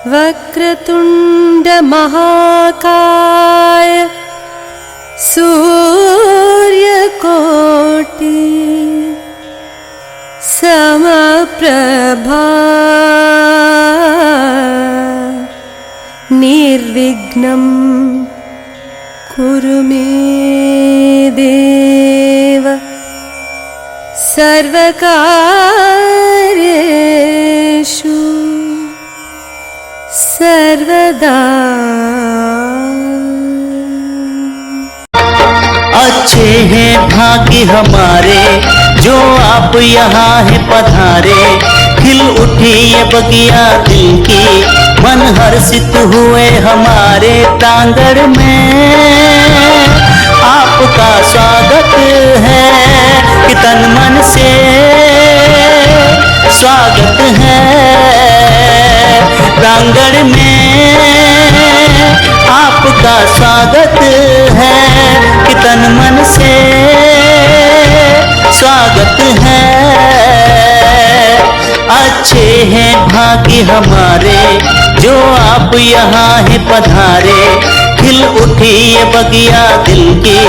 वक्रतुंड महाकाय सूर्यकोटि समप्रभा निर्विघ्नं कुरु मे देव सर्वकार्येषु सर्वदा। अच्छे हैं भाग्य हमारे जो आप यहाँ है पधारे। खिल उठी ये बगिया दिल की मन हर्षित हुए हमारे प्रांगण में। आपका स्वागत है कि तन मन से स्वागत है प्रांगण में। आपका स्वागत है कि तन मन से स्वागत है। अच्छे हैं भाग्य हमारे जो आप यहाँ है पधारे। खिल उठी ये बगिया दिल की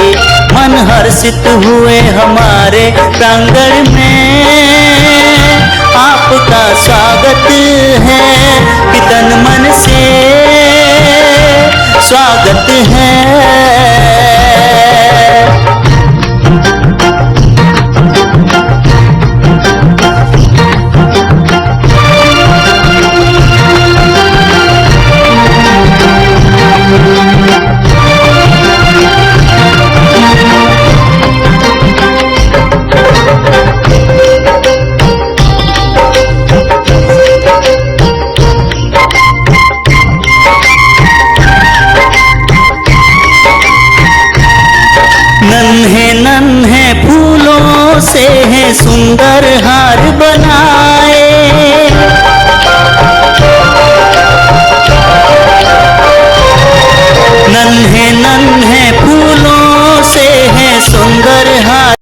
मन हर्षित हुए हमारे प्रांगण में। आपका स्वागत है कि तन मन से स्वागत है। नन्हे नन्हे फूलों से है सुंदर हार बनाए। नन्हे नन्हे फूलों से है सुंदर हार।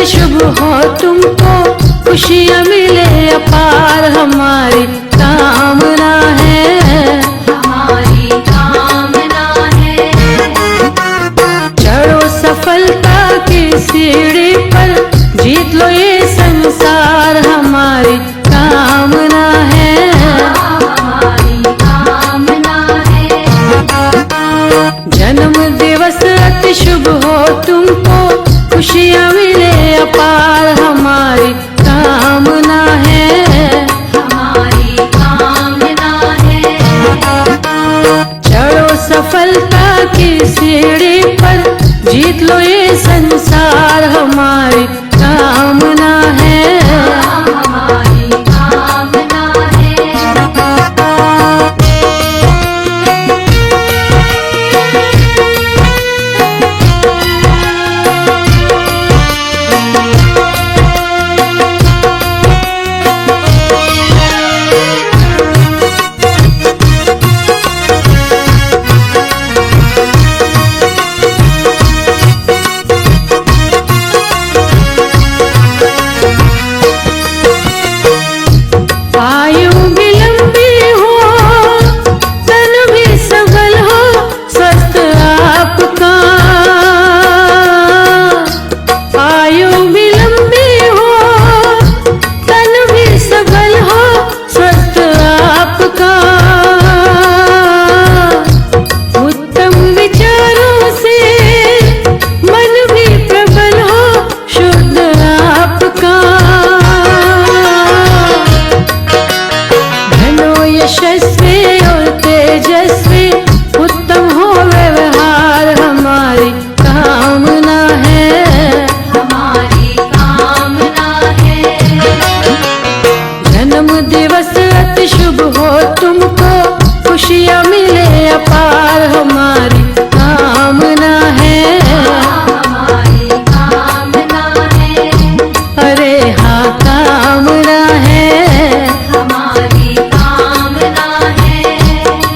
शुभ हो तुमको खुशियाँ मिले अपार हमारी कामना है। हमारी कामना है। चढ़ो सफलता की सीढ़ी पर जीत लो ये संसार हमारी कामना है। हमारी कामना है। जन्म दिवस अति शुभ हो तुमको खुशियाँ मिले अपार हमारी कामना है। हमारी कामना है। चढ़ो सफलता की सीढ़ी पर जीत लो ये संसार हमारी कामना है। हमारी कामना है।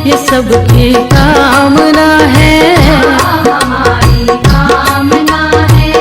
ये सबकी कामना है, हमारी कामना है।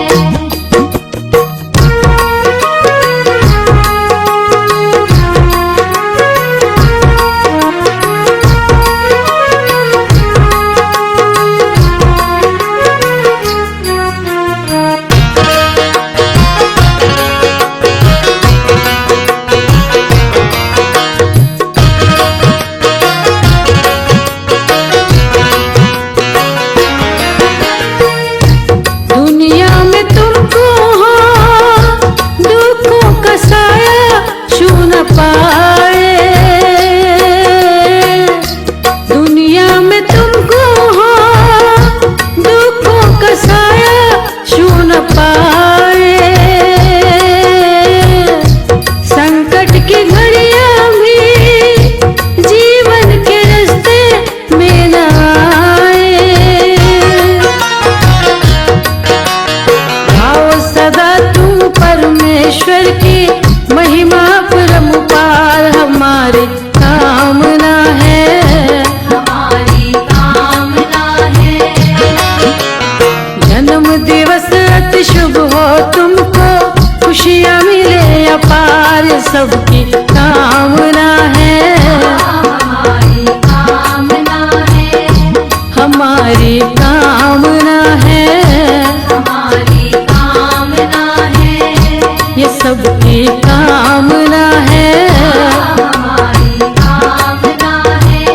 दुनिया में तुमको हाँ दुखों का साया छू न पाए, दुनिया में तुमको हाँ दुखों का साया छू न पाए, संकट की घड़ियां भी जीवन के रास्ते में न आए, आओ सदा तुम परमेश्वर की महिमा परम्पार हमारी कामना है, हमारी कामना है। जन्म दिवस अति शुभ हो तुमको, खुशियाँ मिले अपार सबकी कामना है, हमारी कामना है। हमारी कामना है, हमारी कामना है। ये सबकी कामना है। हमारी कामना है।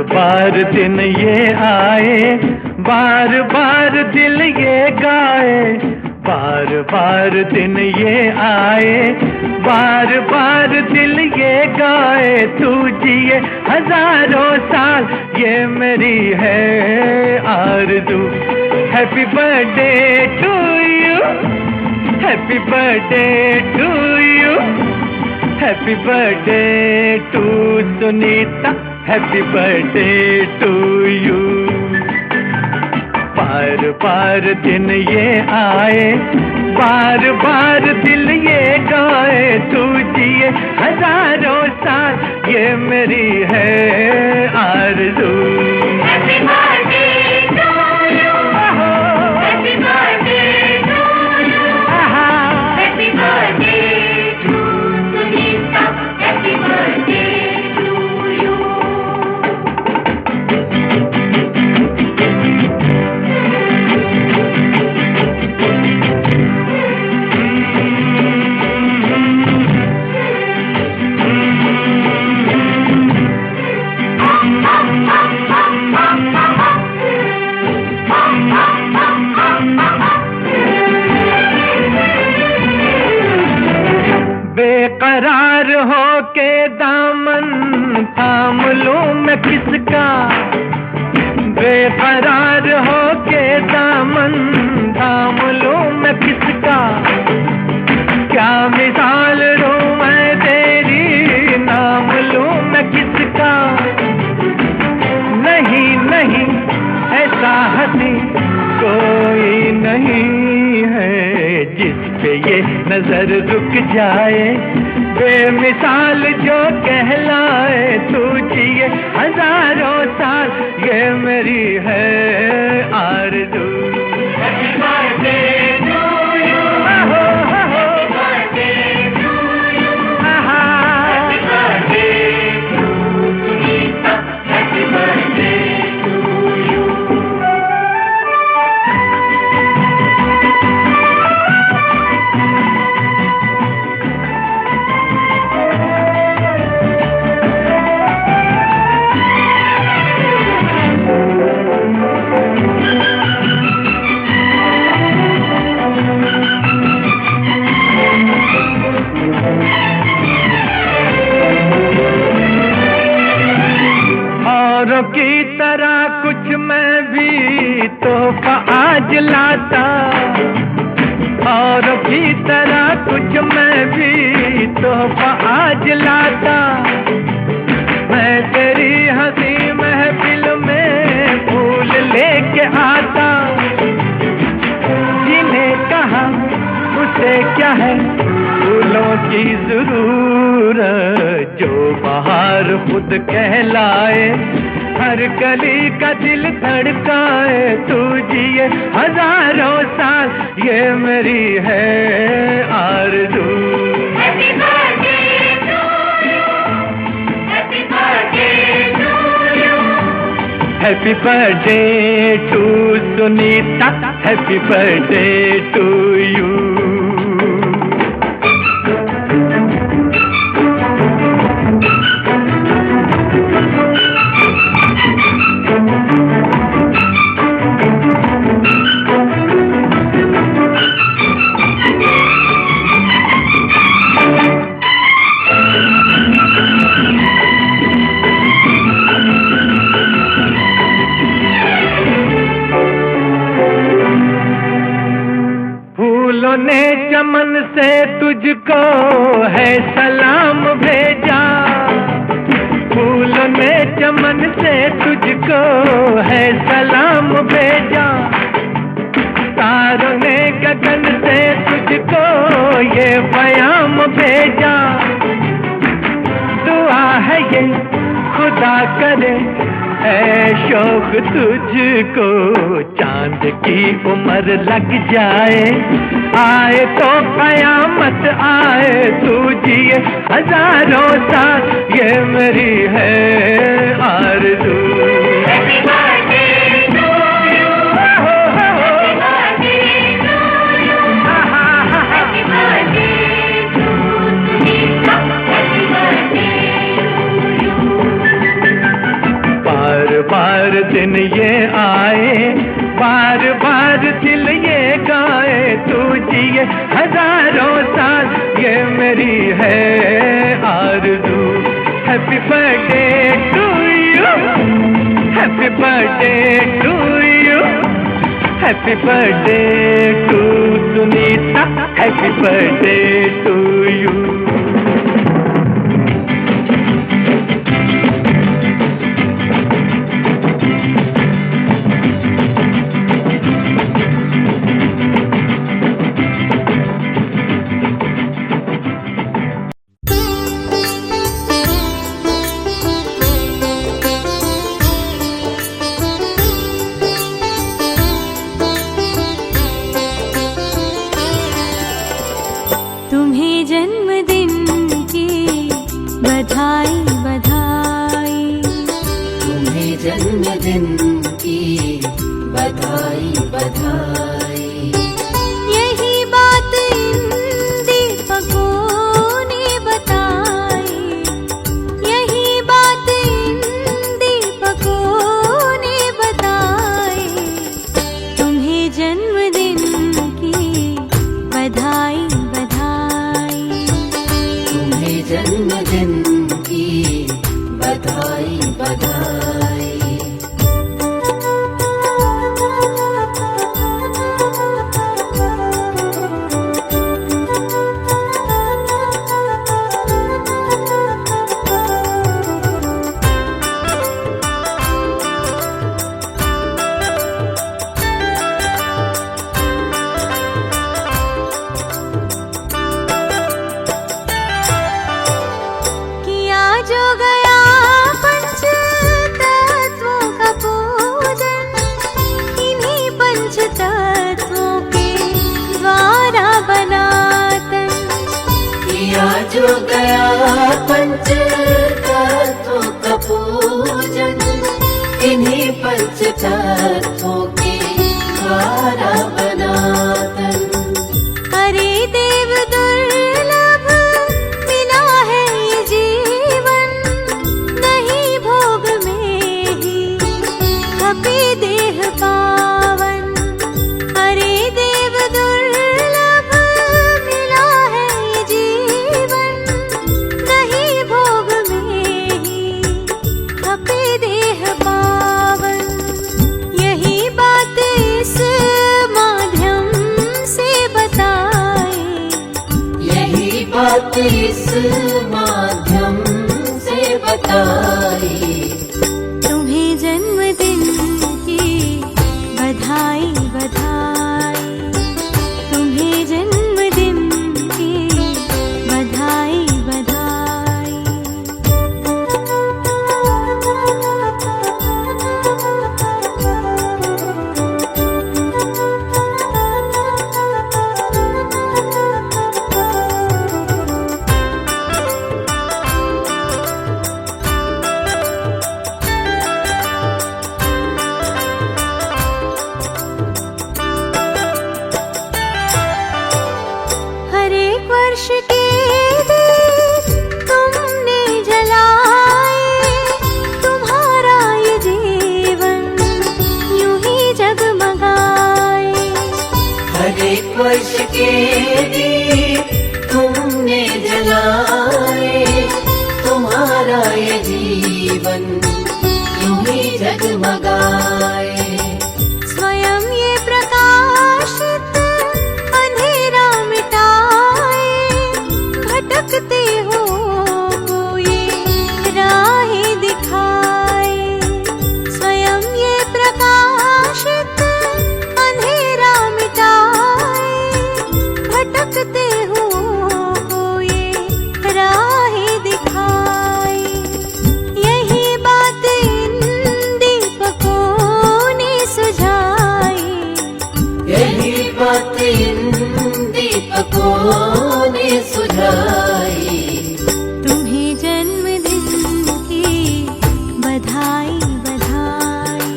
बार दिन ये आए, बार बार दिल ये गाए, बार बार दिन ये आए, बार बार दिल ये गाए, तू जिए हजारों साल ये मेरी है आरज़ू। Happy birthday to you, happy birthday to you, happy birthday to Sunita, happy birthday to you. बार बार दिन ये आए, बार बार दिल ये गाए, तू जिए हजारों साल ये मेरी है आरज़ू। Happy birthday to you. Happy birthday to you. Happy birthday to Sunita. Happy birthday to you. साथी कोई नहीं है जिस पे ये नजर रुक जाए, बेमिसाल जो कहलाए। तू जिए हजारों साल ये मेरी है आरज़ू। Happy birthday to you. Happy birthday to you. Happy birthday to Sunita. Happy birthday to you. औरों की तरह कुछ मैं भी तोहफा आज लाता, औरों की तरह कुछ मैं भी तोहफा आज लाता। मैं तेरी हंसी महफिल में फूल लेके आता। जिन्हें कहा उसे क्या है फूलों की जरूरत, जो बाहर खुद कहलाए, हर कली का दिल धड़काए। तू जिए हजारों साल ये मेरी है आरज़ू। Happy birthday to you. Happy birthday to you. Happy birthday to Sunita. Happy birthday to you. फूलों ने चमन से तुझको है सलाम भेजा, फूलों ने चमन से तुझको है सलाम भेजा। तारों ने गगन से तुझको ये बयाम भेजा। दुआ है ये खुदा करे ऐ शौक तुझको चांद की उम्र लग जाए, आए तो कयामत आए। तू जिए हजारों साल ये मेरी है आरज़ू। Happy birthday to you. Happy birthday to you. Happy birthday to Sunita. Happy birthday to you. बार बार दिन ये आए, बार बार दिल ये गाए। तू जिए हजारों साल ये मेरी है आरज़ू। Happy birthday to you. Happy birthday to you. Happy birthday to Sunita. Happy birthday to you. तुम्हें जन्मदिन की बधाई बधाई, तुम्हें जन्मदिन की बधाई बधाई। यही बात इन दीपकों ने बताई, यही बात इन दीपकों ने बताई। तुम्हें जन्मदिन की बधाई बधाई, तुम्हें जन्मदिन की बधाई बधाई। पंच तत्वों का पूजन इन्हीं पंच तत्वों के द्वारा बना तन। अरे देव दुर्लभ मिला है ये जीवन, नहीं भोग में ही खपे देह पावन। अरे देव दुर्लभ मिला है ये जीवन, नहीं भोग में ही खपे देह पावन। यही बात इस माध्यम से बताए, यही बात इस माध्यम से बताई। तुम्हें जन्मदिन की बधाई बधाई, तुम्हें जन्मदिन की बधाई बधाई। हर एक वर्ष के दीप तुमने जलाए, तुम्हारा ये जीवन यूं ही जगमगाए। हर एक वर्ष के दीप तुमने जलाए, तुम्हारा ये जीवन यूं ही जगमगाए। स्वयं ये प्रकाशित अंधेरा मिटाए, भटकते हो कोई राहें दिखाए। स्वयं ये प्रकाशित अंधेरा मिटाए, भटकते हो कोई राहें दिखाए। यही बात इन दीपकों ने सुझाई, यही बात इन दीपकों ने सुझाई। तुम्हें जन्मदिन की बधाई बधाई,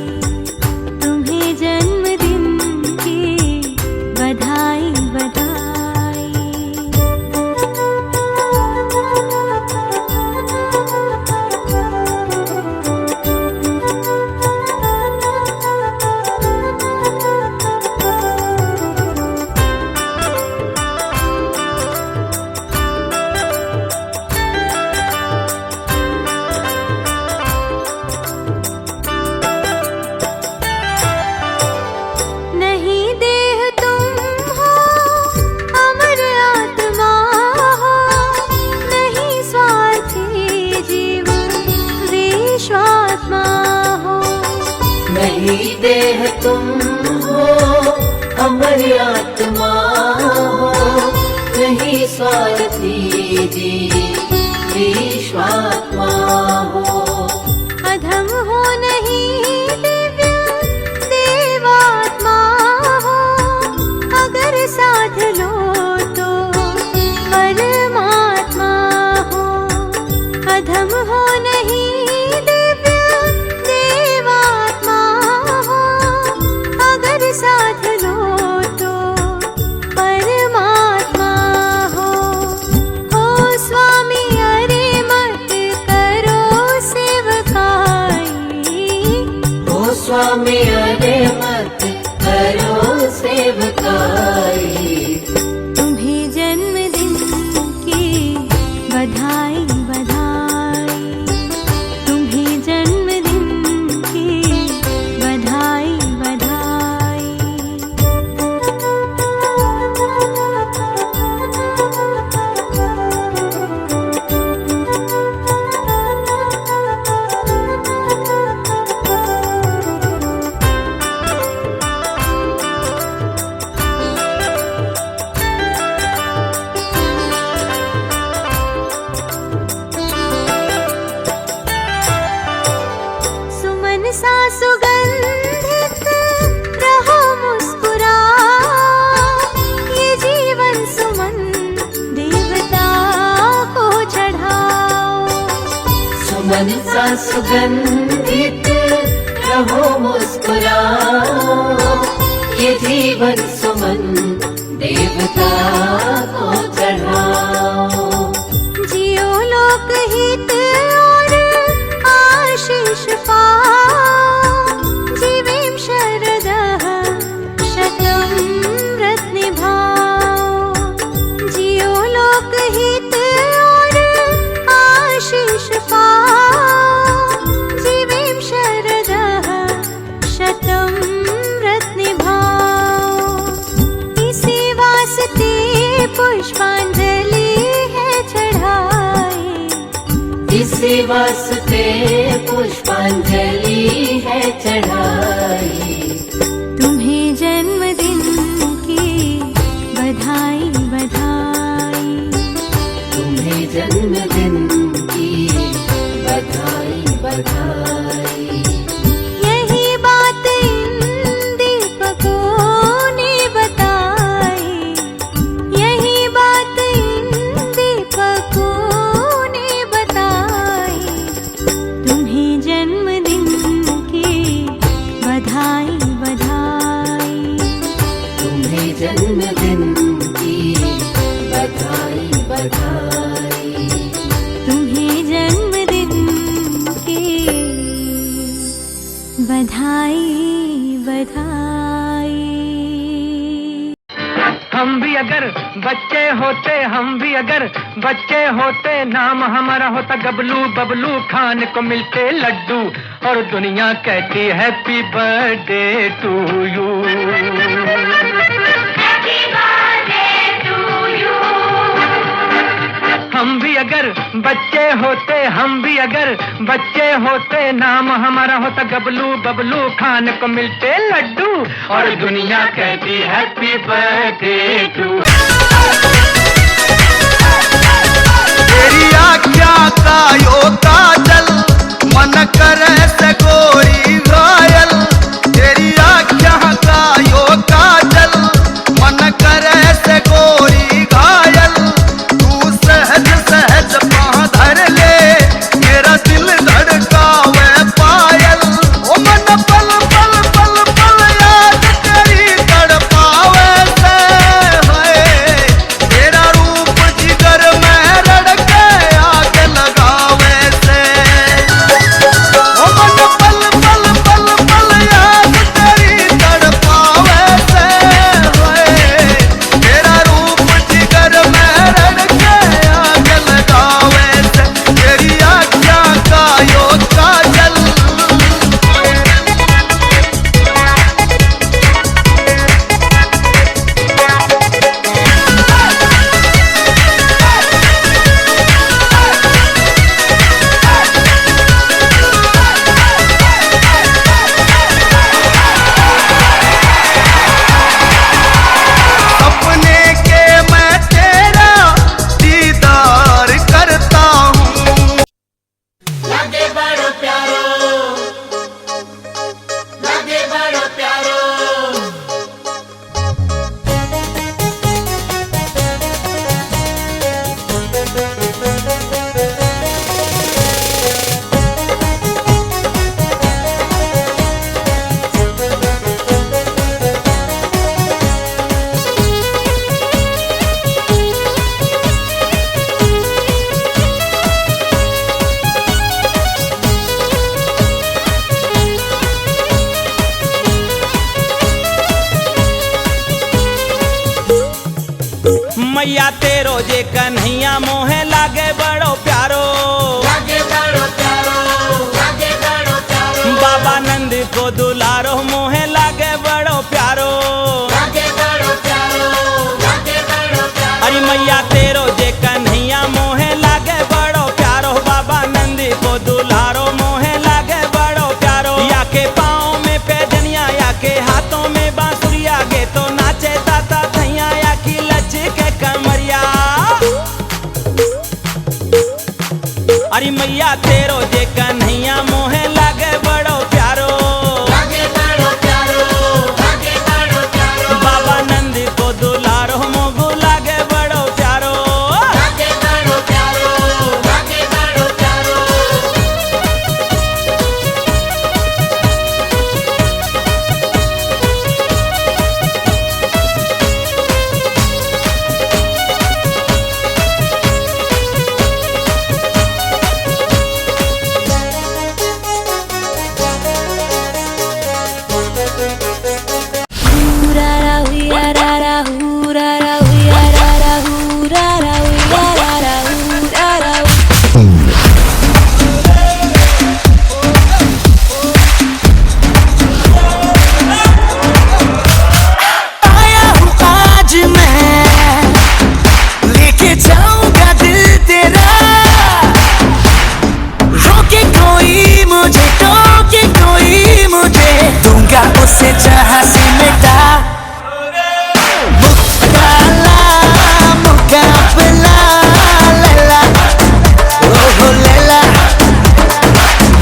तुम्हें जन्मदिन की बधाई बधाई। नहीं देह तुम हो, अमर आत्मा हो, नहीं स्वार्थी जीवन विश्वात्मा हो। नहीं देह तुम हो, अमर आत्मा हो, नहीं स्वार्थी जीव विश्वात्मा हो। अधम हो नहीं दिव्य देवात्मा हो, अगर साध लो तो परमात्मा हो। अधम हो नहीं दिव्य देवात्मा हो, अगर साध लो तो परमात्मा हो। स्वामी अरे मत करो सेवकाई, ओ स्वामी अरे मत करो सेवकाई। तुम्हें जन्मदिन की बधाई बधाई, तुम्हें जन्मदिन की बधाई बधाई। मन सा सुगंधित रहो मुस्कुराओ, ये जीवन सुमन देवता को चढ़ाओ। जियो लोकहित और आशीष पाओ, जीवेम शरदः शतं रत्निभाओ। जियो लोकहित और आशीष पाओ, जीवेम शरदः शतं रत्निभाओ। इसी वास्ते पुष्पांजलि है चढ़ाई, इसी वास्ते पुष्पांजलि है चढ़ाई। तुम्हें जन्मदिन की बधाई बधाई। तुम्हें जन्मदिन की बधाई बधाई। यही बात इन दीपकों ने बताई, यही बात इन दीपकों ने बताई। तुम्हें जन्मदिन की बधाई बधाई। तुम्हें जन्मदिन की बधाई बधाई। तुम्हें जन्मदिन की बधाई बधाई। हम भी अगर बच्चे होते, हम भी अगर बच्चे होते, नाम हमारा होता गबलू बबलू, खाने को मिलते लड्डू और दुनिया कहती happy birthday to you. Happy birthday to you. हम भी अगर बच्चे होते, हम भी अगर बच्चे होते, नाम हमारा होता गबलू बबलू, खाने को मिलते लड्डू और दुनिया कहती हैप्पी बर्थडे टू। तेरी आख्या का यो काजल, मन करे से गोरी घायल। तेरी आख्या का यो काजल, मन करे से गोरी घायल। तू सहज सहज पाँव धर ले, मेरा दिल धड़कावे पायल। ओ मन पल पल पल पल याद तेरी तड़पावे से है। तेरा रूप जिगर में रड़के आग लगावे से। ओ मन पल पल पल पल याद तेरी तड़पावे से है। तेरा रूप जिगर में रड़के आग लगावे से। तेरी आख्या का यो काजल। सपने के मैं तेरा दीदार करता हूँ। लगे बड़ो प्यारो, लगे बड़ो प्यारो। मैया तेरो जे कन्हैया मोहे लागे बड़ो प्यारो। लगे बड़ो प्यारो, लगे बड़ो प्यारो। बाबा नंद को दुलारो मोहे लागे बड़ो प्यारो। लगे बड़ो प्यारो, लगे बड़ो प्यारो। अरे मैया तेरो जे कन्हैया मोहे लागे बड़ो प्यारो। बाबा नंद को दुलारो मोहे लागे बड़ो प्यारो। या के पाँव में पैजनिया, या के हाथों में बांसुरिया, गे तो नाचे ताता थैया, या की लच के कमरिया। अरे मैया तेरो जे कन्हैया मोहे लागे बड़ो प्यारो। लगे बड़ो से जहां से मिटा मुकाला मुकाबला लैला ओहो लैला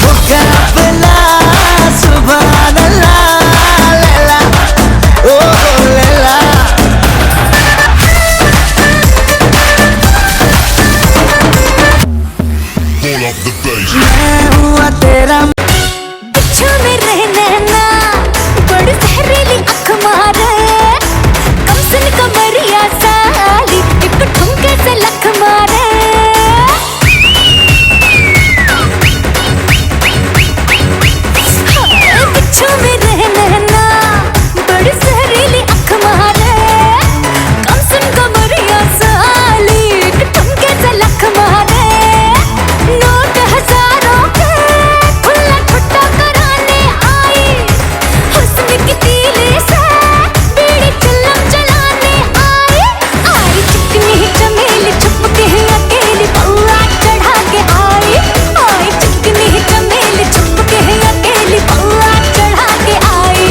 मुकाबला सुभान अल्लाह लैला ओहो लैला मैं हुआ तेरा बिच्छू में रहना बड़ी जहरीली अख मारे कमसन कमरिया साली एक ठुमके से लख मारे बिच्छू में रहना बड़ी जहरीली अख मारे कमसन कमरिया साली एक ठुमके से लख मारे नोट हजारों के खुला छुट्टा कराने आई हुस्न की तीली से बीड़ी चिल्लम जलाने आई चिकनी चमेली छुप के अकेली पौआ चढ़ा के आई चिकनी चमेली छुप के अकेली पौआ चढ़ा के आई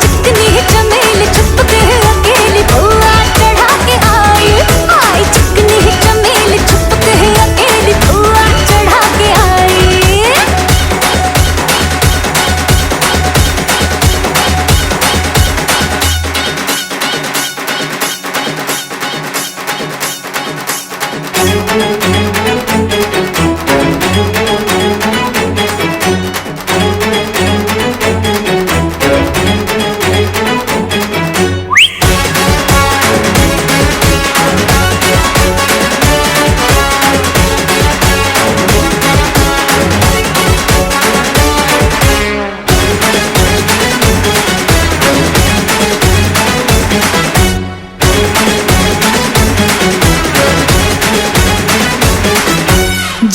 चिकनी चमेली छुप के अकेली पौआ चढ़ा के आई चिकनी चमेली छुप के अकेली पौआ चढ़ा के आई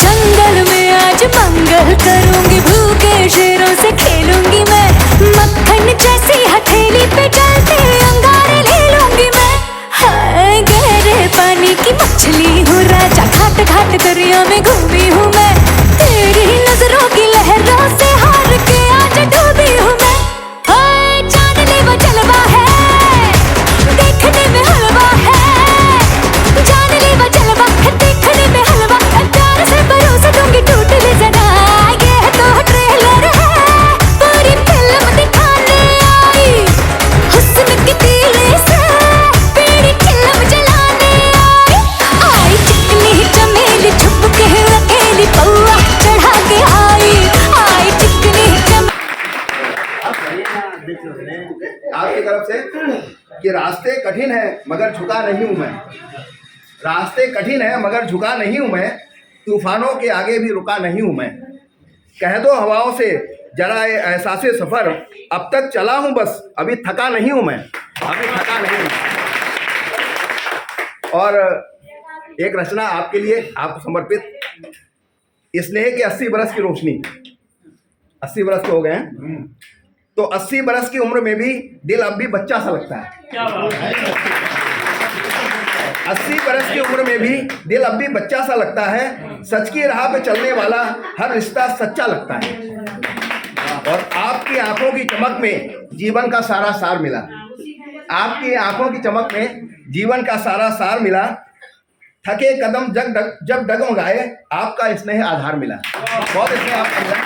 जंगल में आज मंगल करूंगी भूखे शेरों से खेलूंगी मैं मक्खन जैसी हथेली पे चलते अंगारे ले लूंगी मैं हाय गहरे पानी की मछली हूँ राजा घाट घाट दरिया में घूमी हूँ मैं तेरी नजरों की लहरों से हार के आज डूबी हूँ मैं हाय जानलेवा जलवा है देखने में हलवा है जानलेवा जलवा है देखने में हलवा प्यार से भरोसा दूंगी टूट ले जरा ये तो ट्रेलर है पूरी फिल्म दिखाने आई हुस्न की तीली से बीड़ी चिल्लम जलाने आई चिकनी चमेली छुप के अकेली पौआ चढ़ा के आई चिकनी आपकी तरफ से कि रास्ते कठिन है मगर झुका नहीं हूं मैं रास्ते कठिन है मगर झुका नहीं हूं मैं तूफानों के आगे भी रुका नहीं हूं मैं कह दो हवाओं से जरा ये एहसासे सफर अब तक चला हूं बस अभी थका नहीं हूं मैं अभी थका नहीं हूं और एक रचना आपके लिए आपको समर्पित स्नेह के 80 बरस की रोशनी 80 बरस के हो गए हैं तो 80 बरस की उम्र में भी दिल अब भी बच्चा सा लगता है 80 बरस की उम्र में भी दिल अब भी बच्चा सा लगता है सच की राह पे चलने वाला हर रिश्ता सच्चा लगता है और आपकी आंखों की चमक में जीवन का सारा सार मिला आपकी आंखों की चमक में जीवन का सारा सार मिला थके कदम जब डगमगाए आपका स्नेह आधार मिला बहुत स्नेह आपका मिला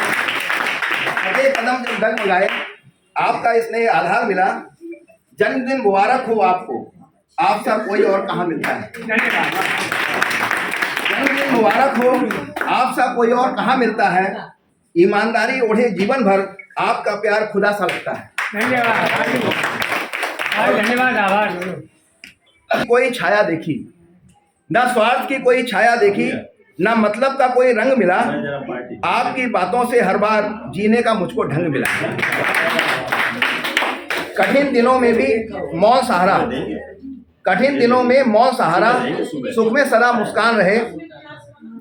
थके कदम जब डगमगाए आपका स्नेह आधार मिला जन्मदिन मुबारक हो आपको आपसा कोई और कहाँ मिलता है जन्मदिन मुबारक हो आपसा कोई और कहाँ मिलता है ईमानदारी ओढ़े जीवन भर आपका प्यार खुदा सा लगता है धन्यवाद आभार कोई छाया देखी न स्वार्थ की कोई छाया देखी न मतलब का कोई रंग मिला आपकी बातों से हर बार जीने का मुझको ढंग मिला कठिन दिनों में भी मौन सहारा कठिन दिनों में मौन सहारा सुख में सदा मुस्कान रहे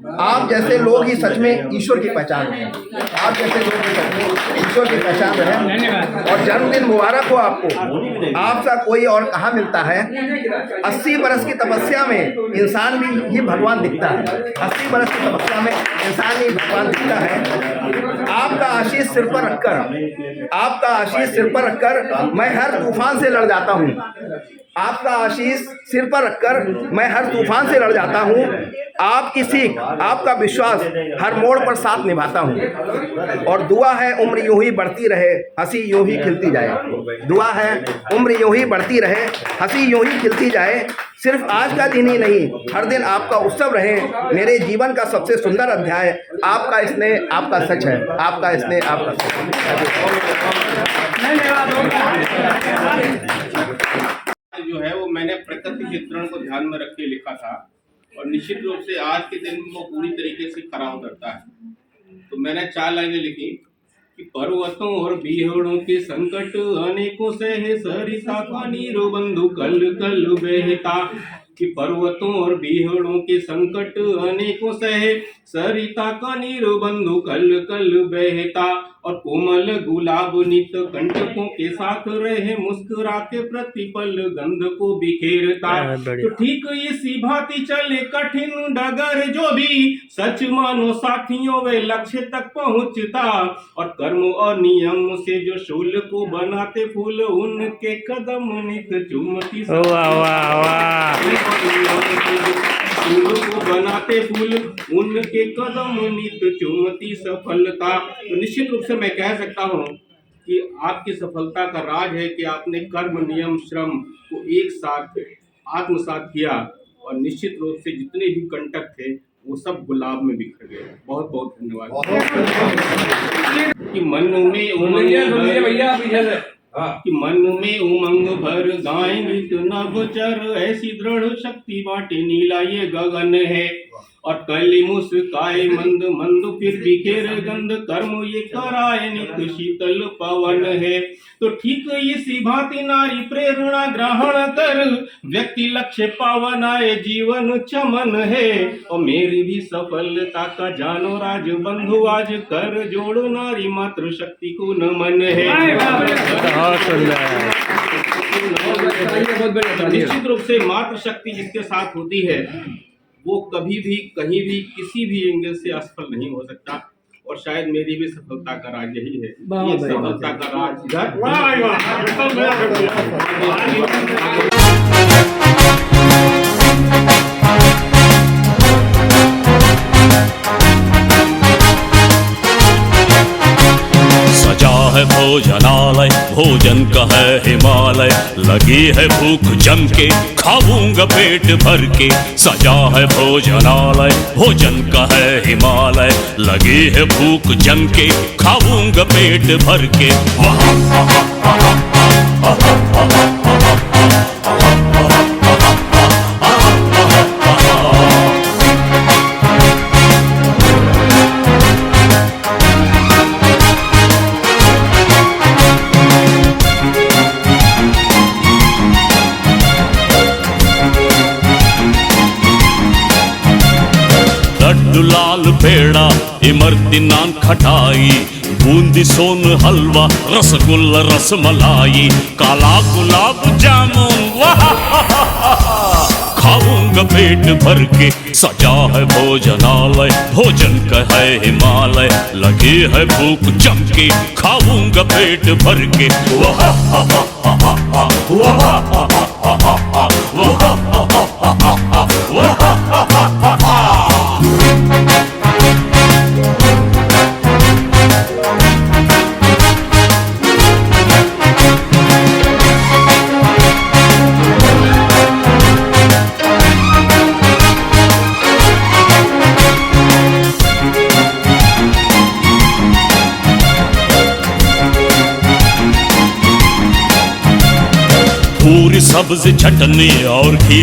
आप जैसे लोग ही सच में ईश्वर की पहचान हैं। आप जैसे लोग ही सच में ईश्वर की पहचान हैं। और जन्मदिन मुबारक हो आपको। आपका कोई और कहाँ मिलता है। 80 बरस की तपस्या में इंसान भी ही भगवान दिखता है। 80 बरस की तपस्या में इंसान ही भगवान दिखता है। आपका आशीष सिर पर रखकर, आपका आशीष सिर पर रखकर मैं हर तूफान से लड़ जाता हूँ। आपका आशीष सिर पर रखकर मैं हर तूफान से लड़ जाता हूँ। आपकी सीख, आपका विश्वास हर मोड़ पर साथ निभाता हूँ। और दुआ है उम्र यूं ही बढ़ती रहे, हंसी यूं ही खिलती जाए। दुआ है उम्र यूं ही बढ़ती रहे, हंसी यूं ही खिलती जाए। सिर्फ आज का दिन ही नहीं, हर दिन आपका उत्सव रहे। मेरे जीवन का सबसे सुंदर अध्याय आपका स्नेह, आपका सच है। आपका स्नेह, आपका जो है वो मैंने प्रकृति चित्रण को ध्यान में रख के लिखा था और निश्चित रूप से आज के दिन वो पूरी तरीके से खरा उतरता है। तो मैंने 4 लाइनें लिखी कि पर्वतों और बीहड़ों के संकट अनेकों सहे, सरिता का नीरो बंधु कल कल बहता। कि पर्वतों और बीहड़ों के संकट अनेकों सहे, सरिता का नीरो बंधु कल कल बहता। और कोमल गुलाब नित कंटकों के साथ रहे, मुस्कुराते प्रतिपल गंध को बिखेरता। तो ठीक इसी भांति चले कठिन डगर, जो भी सच मानो साथियों वे लक्ष्य तक पहुंचता। और कर्म और नियम से जो शूल को बनाते फूल, उनके कदम नित चुमती। फूल को बनाते फूल, उनके कदम नित चुमती सफलता। तो निश्चित रूप से मैं कह सकता हूँ कि आपकी सफलता का राज है कि आपने कर्म नियम श्रम को एक साथ आत्मसात किया और निश्चित रूप से जितने भी कंटक थे वो सब गुलाब में बिखर गए। बहुत बहुत धन्यवाद। कि मन में उमंग भर गाय नृत नभचर, ऐसी दृढ़ शक्ति बाटे नीला ये गगन है। और कली मुस्काए मंद मंद फिर बिखेर गंध, कर्म ये कराए नित शीतल पवन है। तो ठीक इसी भांति नारी प्रेरणा ग्रहण कर, व्यक्ति लक्ष्य पावन आए जीवन चमन है। और मेरी भी सफलता का जानो राज बंधु, आज कर जोड़ो नारी मातृ शक्ति को नमन है। निश्चित रूप से मातृ शक्ति जिसके साथ होती है वो कभी भी कहीं भी किसी भी एंगल से असफल नहीं हो सकता। और शायद मेरी भी सफलता का राज यही है। ये सफलता का राज भोजनालय, भोजन का है हिमालय। लगी है भूख जम के, खाऊंगा पेट भर के। सजा है भोजनालय, भोजन का है हिमालय। लगी है भूख जम के, खाऊंगा पेट भर के। लड्डू लाल पेड़ा, इमरती नान खटाई, बूंदी सोन हलवा, रसगुल्ला रसमलाई, काला गुलाब जामुन वाह। खाऊंगा पेट भर के, सजा है भोजनालय, भोजन का है हिमालय। लगी है भूख जम के, खाऊंगा पेट भर के। पूरी सब्जी चटनी और घी